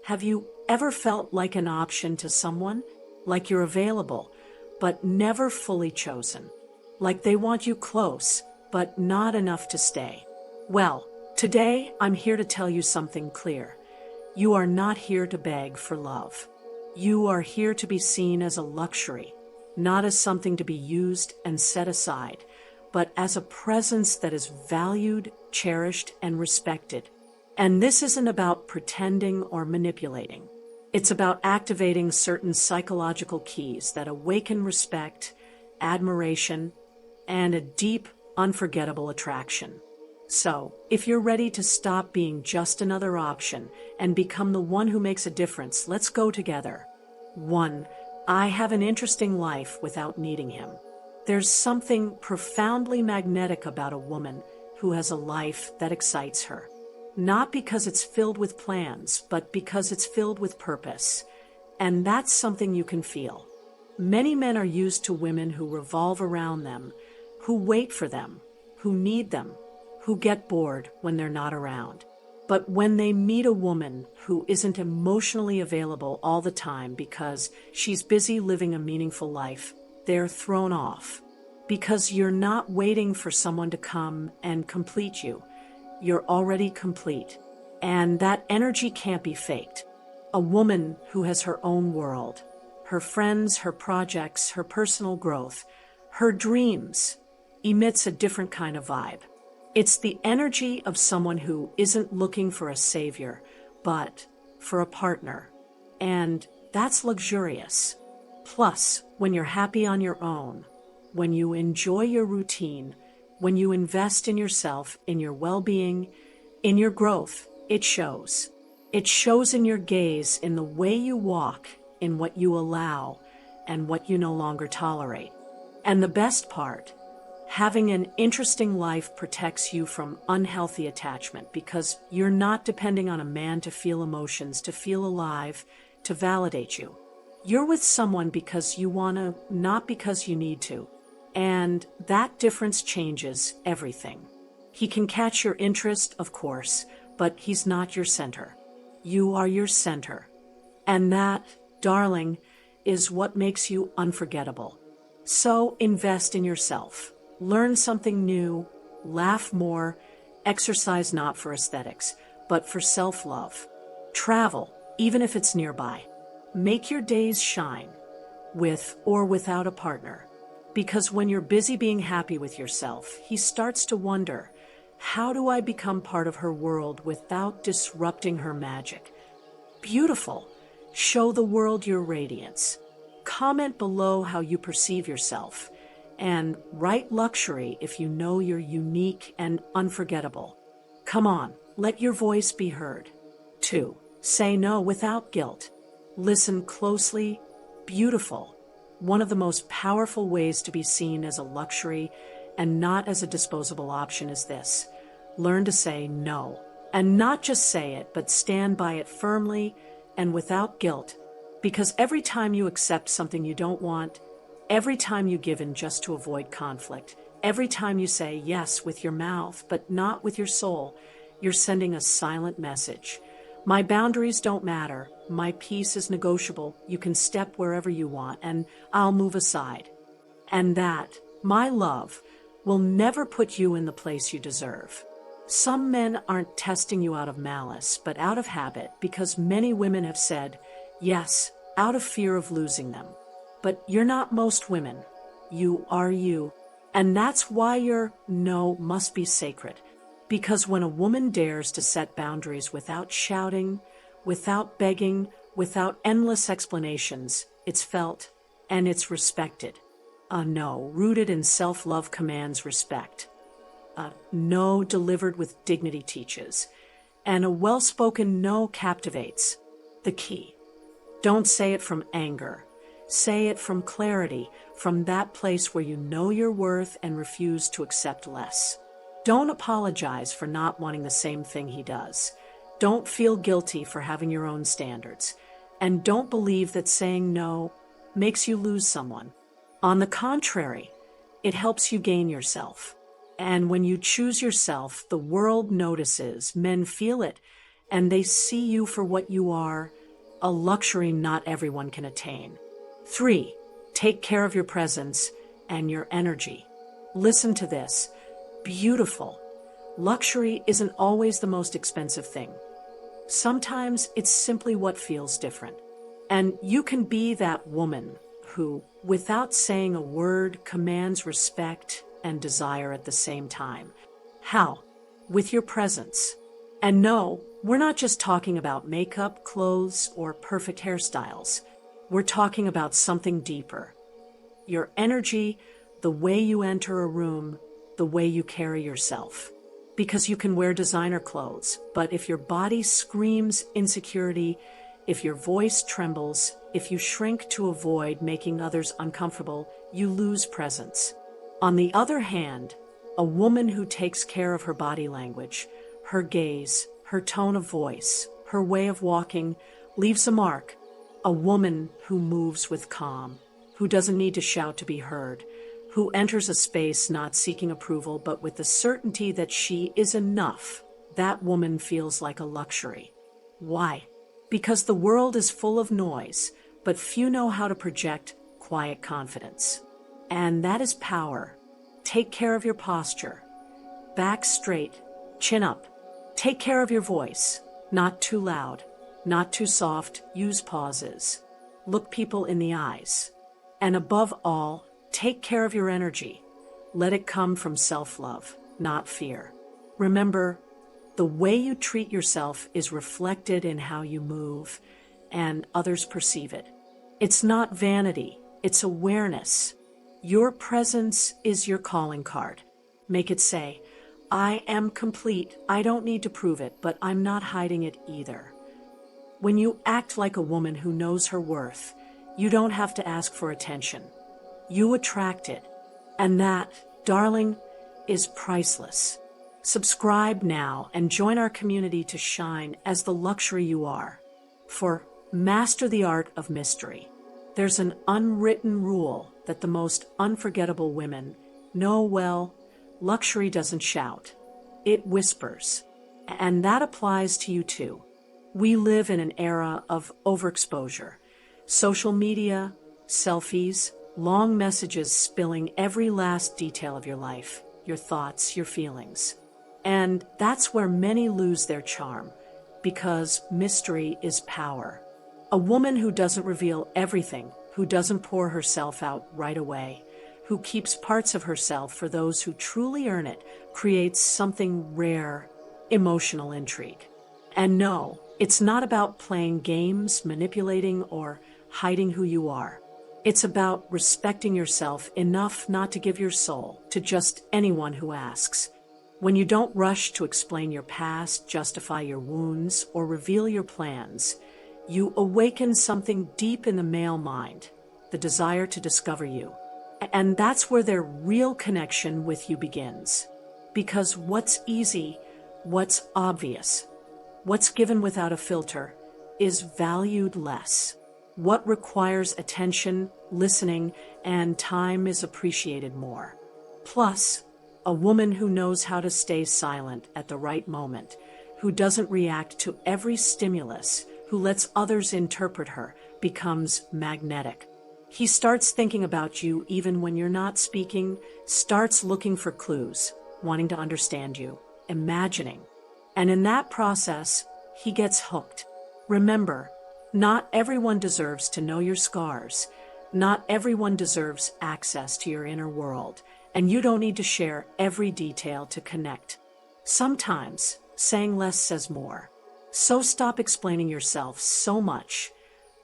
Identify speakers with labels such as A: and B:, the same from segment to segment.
A: Have you ever felt like an option to someone? Like you're available, but never fully chosen? Like they want you close, but not enough to stay? Well, today I'm here to tell you something clear. You are not here to beg for love. You are here to be seen as a luxury, not as something to be used and set aside, but as a presence that is valued, cherished, and respected. And this isn't about pretending or manipulating. It's about activating certain psychological keys that awaken respect, admiration, and a deep, unforgettable attraction. So, if you're ready to stop being just another option and become the one who makes a difference, let's go together. 1. I have an interesting life without needing him. There's something profoundly magnetic about a woman who has a life that excites her. Not because it's filled with plans, but because it's filled with purpose. And that's something you can feel. Many men are used to women who revolve around them, who wait for them, who need them, who get bored when they're not around. But when they meet a woman who isn't emotionally available all the time because she's busy living a meaningful life, they're thrown off. Because you're not waiting for someone to come and complete you. You're already complete. And that energy can't be faked. A woman who has her own world, her friends, her projects, her personal growth, her dreams, emits a different kind of vibe. It's the energy of someone who isn't looking for a savior, but for a partner. And that's luxurious. Plus, when you're happy on your own, when you enjoy your routine, when you invest in yourself, in your well-being, in your growth, it shows. It shows in your gaze, in the way you walk, in what you allow, and what you no longer tolerate. And the best part, having an interesting life protects you from unhealthy attachment because you're not depending on a man to feel emotions, to feel alive, to validate you. You're with someone because you want to, not because you need to. And that difference changes everything. He can catch your interest, of course, but he's not your center. You are your center. And that, darling, is what makes you unforgettable. So invest in yourself. Learn something new, laugh more, exercise not for aesthetics, but for self-love. Travel, even if it's nearby. Make your days shine, with or without a partner. Because when you're busy being happy with yourself, he starts to wonder, how do I become part of her world without disrupting her magic? Beautiful. Show the world your radiance. Comment below how you perceive yourself. And write luxury if you know you're unique and unforgettable. Come on, let your voice be heard. 2. Say no without guilt. Listen closely. Beautiful. One of the most powerful ways to be seen as a luxury and not as a disposable option is this. Learn to say no. And not just say it, but stand by it firmly and without guilt. Because every time you accept something you don't want, every time you give in just to avoid conflict, every time you say yes with your mouth but not with your soul, you're sending a silent message. My boundaries don't matter. My peace is negotiable. You can step wherever you want, and I'll move aside. And that, my love, will never put you in the place you deserve. Some men aren't testing you out of malice, but out of habit, because many women have said yes, out of fear of losing them. But you're not most women. You are you. And that's why your no must be sacred. Because when a woman dares to set boundaries without shouting, without begging, without endless explanations, it's felt and it's respected. A no rooted in self-love commands respect. A no delivered with dignity teaches. And a well-spoken no captivates. The key. Don't say it from anger. Say it from clarity, from that place where you know your worth and refuse to accept less. Don't apologize for not wanting the same thing he does. Don't feel guilty for having your own standards. And don't believe that saying no makes you lose someone. On the contrary, it helps you gain yourself. And when you choose yourself, the world notices, men feel it, and they see you for what you are, a luxury not everyone can attain. 3. Take care of your presence and your energy. Listen to this. Beautiful. Luxury isn't always the most expensive thing. Sometimes it's simply what feels different. And you can be that woman who, without saying a word, commands respect and desire at the same time. How? With your presence. And no, we're not just talking about makeup, clothes, or perfect hairstyles. We're talking about something deeper. Your energy, the way you enter a room, the way you carry yourself. Because you can wear designer clothes, but if your body screams insecurity, if your voice trembles, if you shrink to avoid making others uncomfortable, you lose presence. On the other hand, a woman who takes care of her body language, her gaze, her tone of voice, her way of walking, leaves a mark. A woman who moves with calm, who doesn't need to shout to be heard, who enters a space not seeking approval but with the certainty that she is enough. That woman feels like a luxury. Why? Because the world is full of noise, but few know how to project quiet confidence. And that is power. Take care of your posture. Back straight, chin up. Take care of your voice. Not too loud, not too soft. Use pauses. Look people in the eyes. And above all, take care of your energy. Let it come from self-love, not fear. Remember, the way you treat yourself is reflected in how you move, and others perceive it. It's not vanity, it's awareness. Your presence is your calling card. Make it say, I am complete. I don't need to prove it, but I'm not hiding it either. When you act like a woman who knows her worth, you don't have to ask for attention. You attract it. And that, darling, is priceless. Subscribe now and join our community to shine as the luxury you are. For master the art of mystery. There's an unwritten rule that the most unforgettable women know well. Luxury doesn't shout. It whispers. And that applies to you too. We live in an era of overexposure. Social media, selfies, long messages spilling every last detail of your life, your thoughts, your feelings. And that's where many lose their charm, because mystery is power. A woman who doesn't reveal everything, who doesn't pour herself out right away, who keeps parts of herself for those who truly earn it, creates something rare, emotional intrigue. And no, it's not about playing games, manipulating, or hiding who you are. It's about respecting yourself enough not to give your soul to just anyone who asks. When you don't rush to explain your past, justify your wounds, or reveal your plans, you awaken something deep in the male mind, the desire to discover you. And that's where their real connection with you begins. Because what's easy, what's obvious, what's given without a filter, is valued less. What requires attention, listening, and time is appreciated more. Plus, a woman who knows how to stay silent at the right moment, who doesn't react to every stimulus, who lets others interpret her, becomes magnetic. He starts thinking about you even when you're not speaking, starts looking for clues, wanting to understand you, imagining. And in that process, he gets hooked. Remember, not everyone deserves to know your scars. Not everyone deserves access to your inner world, and you don't need to share every detail to connect. Sometimes, saying less says more. So stop explaining yourself so much.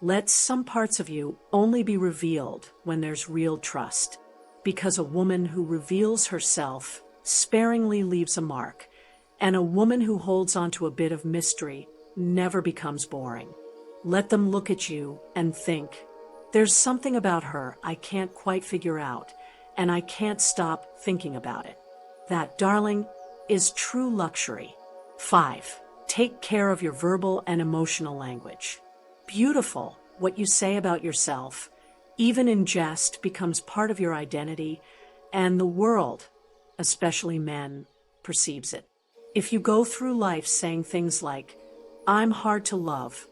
A: Let some parts of you only be revealed when there's real trust. Because a woman who reveals herself sparingly leaves a mark, and a woman who holds onto a bit of mystery never becomes boring. Let them look at you and think, there's something about her I can't quite figure out, and I can't stop thinking about it. That, darling, is true luxury. 5. Take care of your verbal and emotional language. Beautiful, what you say about yourself, even in jest, becomes part of your identity, and the world, especially men, perceives it. If you go through life saying things like, I'm hard to love.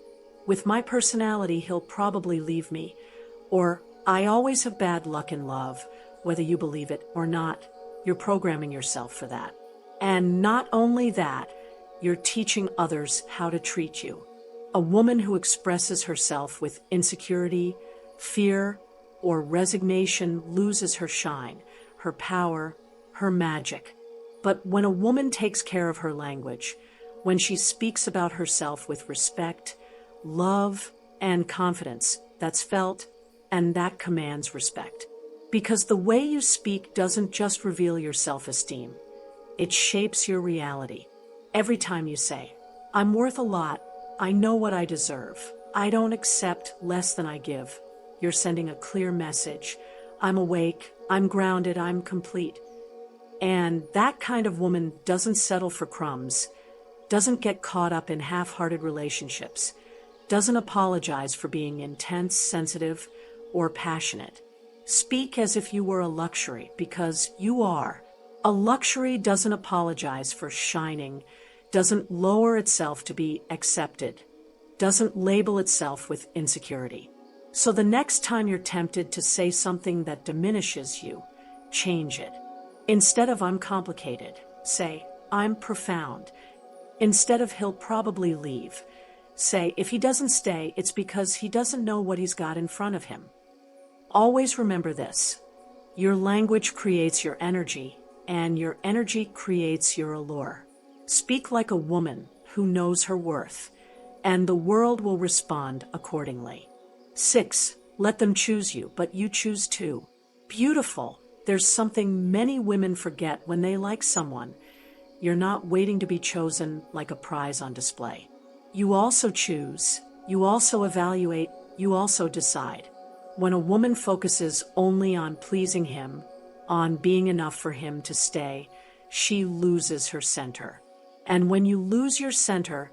A: With my personality, he'll probably leave me. Or, I always have bad luck in love, whether you believe it or not. You're programming yourself for that. And not only that, you're teaching others how to treat you. A woman who expresses herself with insecurity, fear, or resignation loses her shine, her power, her magic. But when a woman takes care of her language, when she speaks about herself with respect, love, and confidence, that's felt and that commands respect. Because the way you speak doesn't just reveal your self-esteem, it shapes your reality. Every time you say, I'm worth a lot, I know what I deserve, I don't accept less than I give, you're sending a clear message. I'm awake, I'm grounded, I'm complete. And that kind of woman doesn't settle for crumbs, doesn't get caught up in half-hearted relationships, doesn't apologize for being intense, sensitive, or passionate. Speak as if you were a luxury, because you are. A luxury doesn't apologize for shining, doesn't lower itself to be accepted, doesn't label itself with insecurity. So the next time you're tempted to say something that diminishes you, change it. Instead of I'm complicated, say I'm profound. Instead of he'll probably leave, say if he doesn't stay, it's because he doesn't know what he's got in front of him. Always remember this. Your language creates your energy, and your energy creates your allure. Speak like a woman who knows her worth, and the world will respond accordingly. 6. Let them choose you, but you choose too. Beautiful. There's something many women forget when they like someone. You're not waiting to be chosen like a prize on display. You also choose, you also evaluate, you also decide. When a woman focuses only on pleasing him, on being enough for him to stay, she loses her center. And when you lose your center,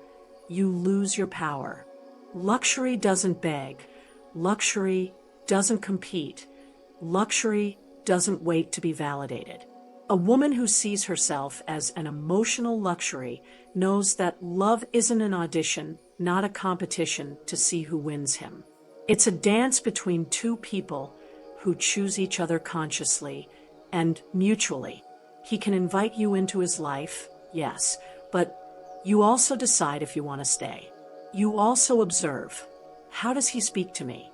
A: you lose your power. Luxury doesn't beg. Luxury doesn't compete. Luxury doesn't wait to be validated. A woman who sees herself as an emotional luxury knows that love isn't an audition, not a competition to see who wins him. It's a dance between two people who choose each other consciously and mutually. He can invite you into his life, yes, but you also decide if you want to stay. You also observe. How does he speak to me?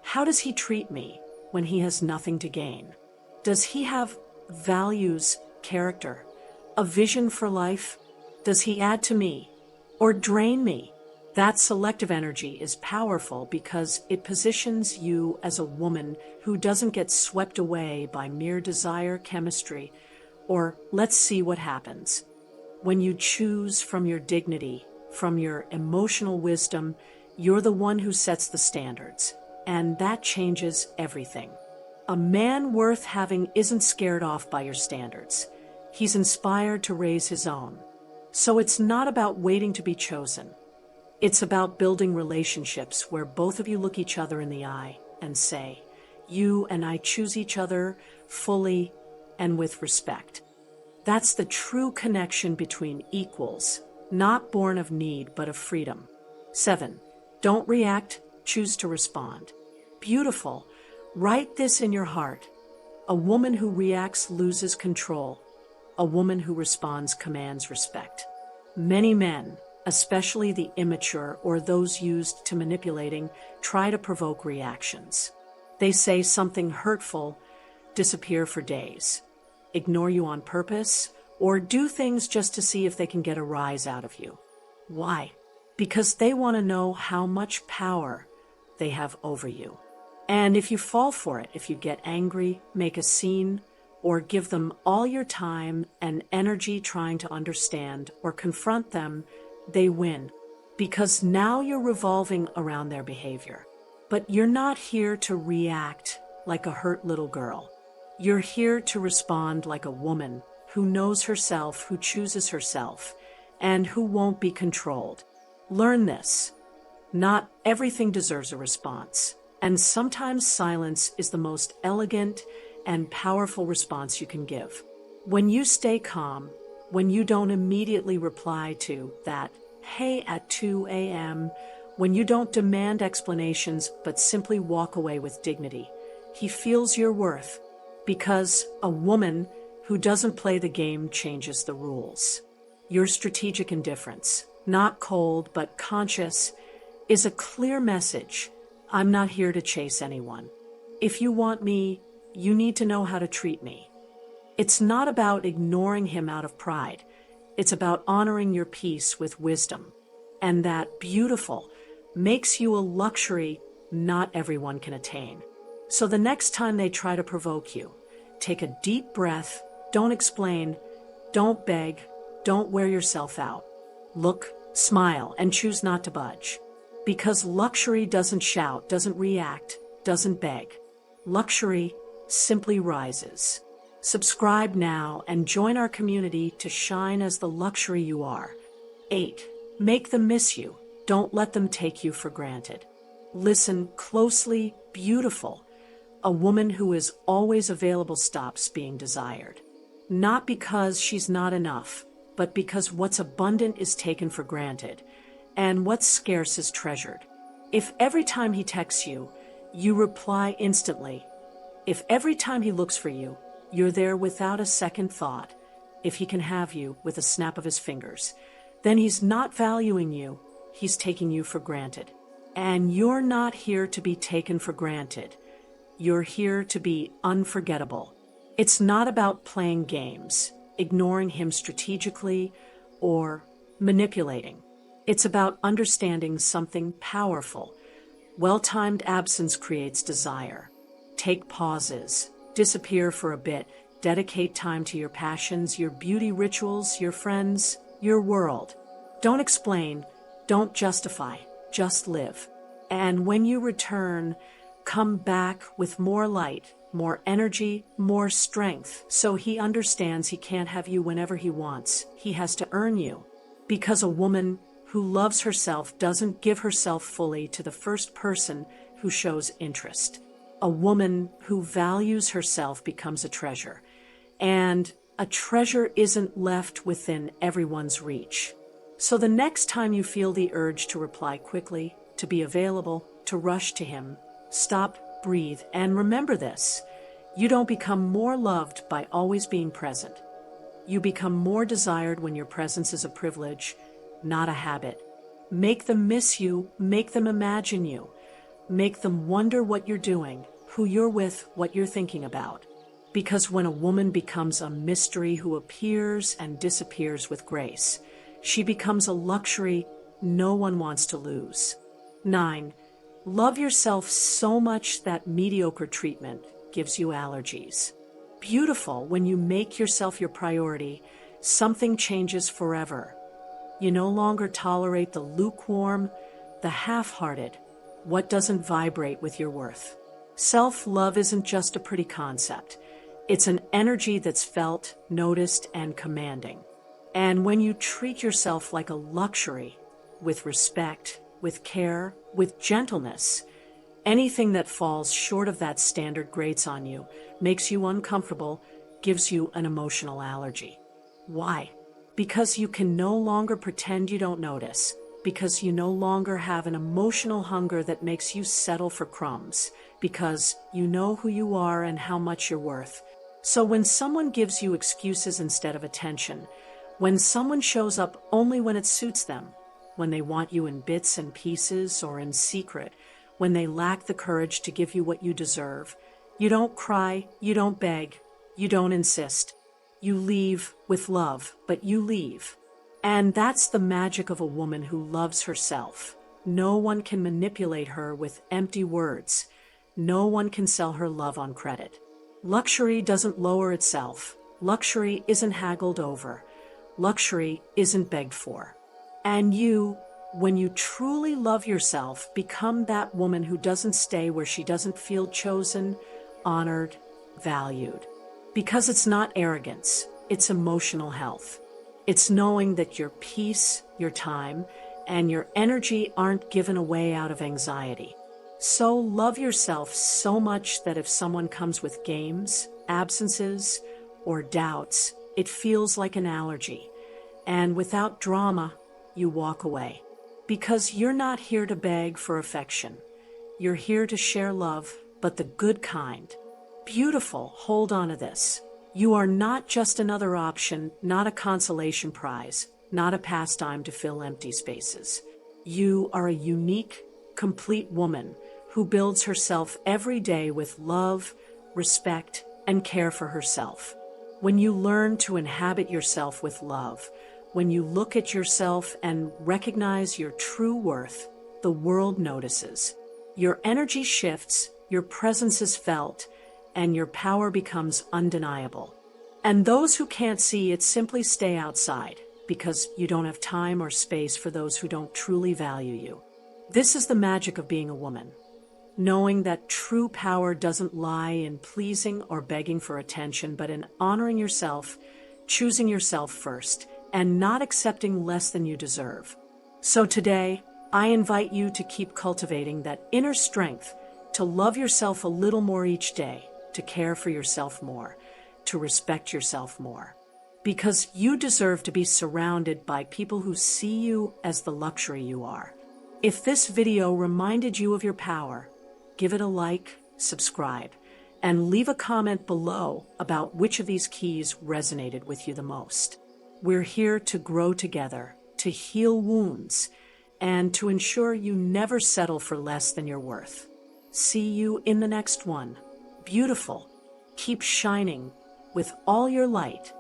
A: How does he treat me when he has nothing to gain? Does he have values, character, a vision for life? Does he add to me or drain me? That selective energy is powerful because it positions you as a woman who doesn't get swept away by mere desire, chemistry, or let's see what happens. When you choose from your dignity, from your emotional wisdom, you're the one who sets the standards, and that changes everything. A man worth having isn't scared off by your standards. He's inspired to raise his own. So it's not about waiting to be chosen. It's about building relationships where both of you look each other in the eye and say, you and I choose each other fully and with respect. That's the true connection between equals, not born of need but of freedom. 7. Don't react, choose to respond. Beautiful. Write this in your heart. A woman who reacts loses control. A woman who responds commands respect. Many men, especially the immature or those used to manipulating, try to provoke reactions. They say something hurtful, disappear for days, ignore you on purpose, or do things just to see if they can get a rise out of you. Why? Because they want to know how much power they have over you. And if you fall for it, if you get angry, make a scene, or give them all your time and energy trying to understand or confront them, they win. Because now you're revolving around their behavior. But you're not here to react like a hurt little girl. You're here to respond like a woman who knows herself, who chooses herself, and who won't be controlled. Learn this. Not everything deserves a response. And sometimes silence is the most elegant and powerful response you can give. When you stay calm, when you don't immediately reply to that, Hay at 2 a.m., when you don't demand explanations but simply walk away with dignity. He feels your worth, because a woman who doesn't play the game changes the rules. Your strategic indifference, not cold but conscious, is a clear message. I'm not here to chase anyone. If you want me, you need to know how to treat me. It's not about ignoring him out of pride. It's about honoring your peace with wisdom. And that beautiful makes you a luxury not everyone can attain. So the next time they try to provoke you, take a deep breath, don't explain, don't beg, don't wear yourself out. Look, smile, and choose not to budge. Because luxury doesn't shout, doesn't react, doesn't beg. Luxury simply rises. Subscribe now and join our community to shine as the luxury you are. 8. Make them miss you. Don't let them take you for granted. Listen closely, beautiful. A woman who is always available stops being desired. Not because she's not enough, but because what's abundant is taken for granted, and what's scarce is treasured. If every time he texts you, you reply instantly, if every time he looks for you, you're there without a second thought, if he can have you with a snap of his fingers, then he's not valuing you, he's taking you for granted. And you're not here to be taken for granted. You're here to be unforgettable. It's not about playing games, ignoring him strategically, or manipulating. It's about understanding something powerful. Well-timed absence creates desire. Take pauses, disappear for a bit, dedicate time to your passions, your beauty rituals, your friends, your world. Don't explain, don't justify, just live. And when you return, come back with more light, more energy, more strength, so he understands he can't have you whenever he wants. He has to earn you. Because a woman who loves herself doesn't give herself fully to the first person who shows interest. A woman who values herself becomes a treasure, and a treasure isn't left within everyone's reach. So the next time you feel the urge to reply quickly, to be available, to rush to him, stop, breathe, and remember this. You don't become more loved by always being present. You become more desired when your presence is a privilege, not a habit. Make them miss you, make them imagine you. Make them wonder what you're doing, who you're with, what you're thinking about. Because when a woman becomes a mystery who appears and disappears with grace, she becomes a luxury no one wants to lose. 9. Love yourself so much that mediocre treatment gives you allergies. Beautiful, when you make yourself your priority, something changes forever. You no longer tolerate the lukewarm, the half-hearted, what doesn't vibrate with your worth. Self-love isn't just a pretty concept. It's an energy that's felt, noticed, and commanding. And when you treat yourself like a luxury, with respect, with care, with gentleness, anything that falls short of that standard grates on you, makes you uncomfortable, gives you an emotional allergy. Why? Because you can no longer pretend you don't notice, because you no longer have an emotional hunger that makes you settle for crumbs, because you know who you are and how much you're worth. So when someone gives you excuses instead of attention, when someone shows up only when it suits them, when they want you in bits and pieces or in secret, when they lack the courage to give you what you deserve, you don't cry, you don't beg, you don't insist. You leave with love, but you leave. And that's the magic of a woman who loves herself. No one can manipulate her with empty words. No one can sell her love on credit. Luxury doesn't lower itself. Luxury isn't haggled over. Luxury isn't begged for. And you, when you truly love yourself, become that woman who doesn't stay where she doesn't feel chosen, honored, valued. Because it's not arrogance, it's emotional health. It's knowing that your peace, your time, and your energy aren't given away out of anxiety. So love yourself so much that if someone comes with games, absences, or doubts, it feels like an allergy. And without drama, you walk away. Because you're not here to beg for affection. You're here to share love, but the good kind. Beautiful, hold on to this. You are not just another option, not a consolation prize, not a pastime to fill empty spaces. You are a unique, complete woman who builds herself every day with love, respect, and care for herself. When you learn to inhabit yourself with love, when you look at yourself and recognize your true worth, the world notices. Your energy shifts, your presence is felt, and your power becomes undeniable. And those who can't see it simply stay outside, because you don't have time or space for those who don't truly value you. This is the magic of being a woman. Knowing that true power doesn't lie in pleasing or begging for attention, but in honoring yourself, choosing yourself first, and not accepting less than you deserve. So today, I invite you to keep cultivating that inner strength, to love yourself a little more each day, to care for yourself more, to respect yourself more. Because you deserve to be surrounded by people who see you as the luxury you are. If this video reminded you of your power, give it a like, subscribe, and leave a comment below about which of these keys resonated with you the most. We're here to grow together, to heal wounds, and to ensure you never settle for less than your worth. See you in the next one. Beautiful. Keep shining with all your light.